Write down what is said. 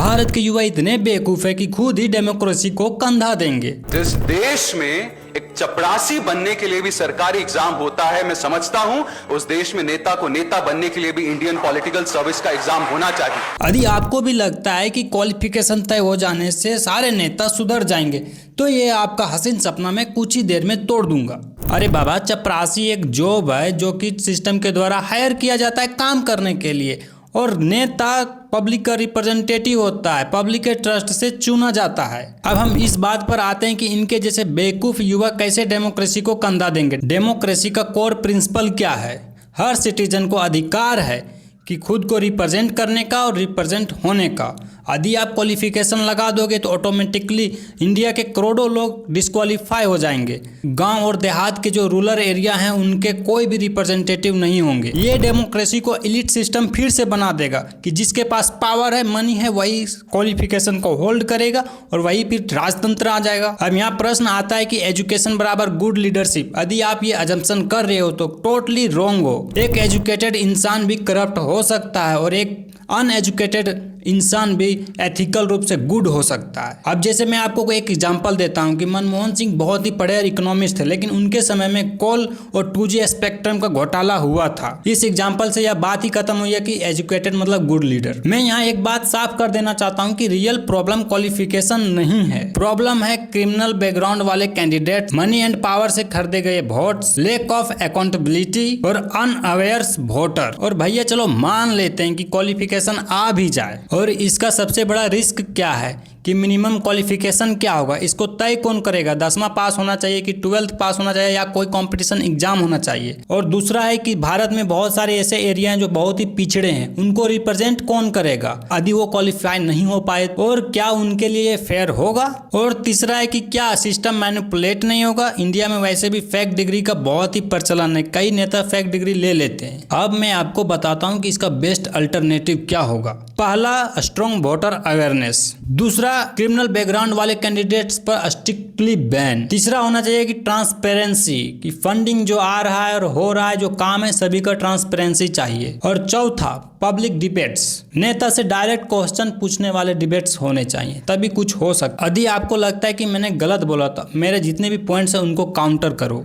भारत के युवा इतने बेवकूफ है कि खुद ही डेमोक्रेसी को कंधा देंगे। जिस देश में एक चपरासी बनने के लिए भी सरकारी एग्जाम होता है, मैं समझता हूं उस देश में नेता को नेता बनने के लिए भी इंडियन पॉलिटिकल सर्विस का एग्जाम होना चाहिए। यदि आपको भी लगता है कि क्वालिफिकेशन तय हो जाने से सारे नेता सुधर जाएंगे तो ये आपका हसीन सपना मैं कुछ ही देर में तोड़ दूंगा। अरे बाबा, चपरासी एक जॉब है जो कि सिस्टम के द्वारा हायर किया जाता है काम करने के लिए, और नेता पब्लिक का रिप्रेजेंटेटिव होता है, पब्लिक के ट्रस्ट से चुना जाता है। अब हम इस बात पर आते हैं कि इनके जैसे बेवकूफ युवा कैसे डेमोक्रेसी को कंधा देंगे। डेमोक्रेसी का कोर प्रिंसिपल क्या है? हर सिटीजन को अधिकार है कि खुद को रिप्रेजेंट करने का और रिप्रेजेंट होने का। यदि आप क्वालिफिकेशन लगा दोगे तो ऑटोमेटिकली इंडिया के करोड़ों लोग डिस्क्वालीफाई हो जाएंगे। गांव और देहात के जो रूरल एरिया हैं उनके कोई भी रिप्रेजेंटेटिव नहीं होंगे। ये डेमोक्रेसी को एलिट सिस्टम फिर से बना देगा कि जिसके पास पावर है, मनी है, वही क्वालिफिकेशन को होल्ड करेगा और वही फिर राजतंत्र आ जाएगा। अब यहाँ प्रश्न आता है कि एजुकेशन बराबर गुड लीडरशिप। यदि आप ये अजम्पशन कर रहे हो तो टोटली रॉन्ग हो। एक एजुकेटेड इंसान भी करप्ट हो सकता है और एक अनएजुकेटेड इंसान भी एथिकल रूप से गुड हो सकता है। अब जैसे मैं आपको एक एग्जांपल देता हूं कि मनमोहन सिंह बहुत ही पढ़े इकोनॉमिस्ट थे, लेकिन उनके समय में कॉल और 2G स्पेक्ट्रम का घोटाला हुआ था। इस एग्जांपल से यह बात ही खत्म हुई है कि एजुकेटेड मतलब गुड लीडर। मैं यहाँ एक बात साफ कर देना चाहता हूँ कि रियल प्रॉब्लम क्वालिफिकेशन नहीं है, प्रॉब्लम है क्रिमिनल बैकग्राउंड वाले कैंडिडेट, मनी एंड पावर से खरीदे गए वोट, लैक ऑफ अकाउंटेबिलिटी और अनअवेयर्स वोटर। और भैया चलो मान लेते हैं कि क्वालिफिकेशन आ भी जाए, और इसका सबसे बड़ा रिस्क क्या है कि मिनिमम क्वालिफिकेशन क्या होगा, इसको तय कौन करेगा? 10वां पास होना चाहिए कि 12th पास होना चाहिए या कोई कंपटीशन एग्जाम होना चाहिए? और दूसरा है कि भारत में बहुत सारे ऐसे एरिया हैं जो बहुत ही पिछड़े हैं, उनको रिप्रेजेंट कौन करेगा यदि वो क्वालिफाई नहीं हो पाए, और क्या उनके लिए फेयर होगा? और तीसरा है कि क्या सिस्टम मैनिपुलेट नहीं होगा? इंडिया में वैसे भी फेक डिग्री का बहुत ही प्रचलन है, कई नेता फेक डिग्री ले लेते हैं। अब मैं आपको बताता हूँ कि इसका बेस्ट अल्टरनेटिव क्या होगा। पहला, स्ट्रॉन्ग वोटर अवेयरनेस। दूसरा, क्रिमिनल बैकग्राउंड वाले कैंडिडेट्स पर स्ट्रिक्टली बैन। तीसरा होना चाहिए कि ट्रांसपेरेंसी, कि फंडिंग जो आ रहा है और हो रहा है, जो काम है, सभी का ट्रांसपेरेंसी चाहिए। और चौथा, पब्लिक डिबेट्स, नेता से डायरेक्ट क्वेश्चन पूछने वाले डिबेट्स होने चाहिए, तभी कुछ हो सकता। यदि आपको लगता है कि मैंने गलत बोला था, मेरे जितने भी पॉइंट्स हैं उनको काउंटर करो।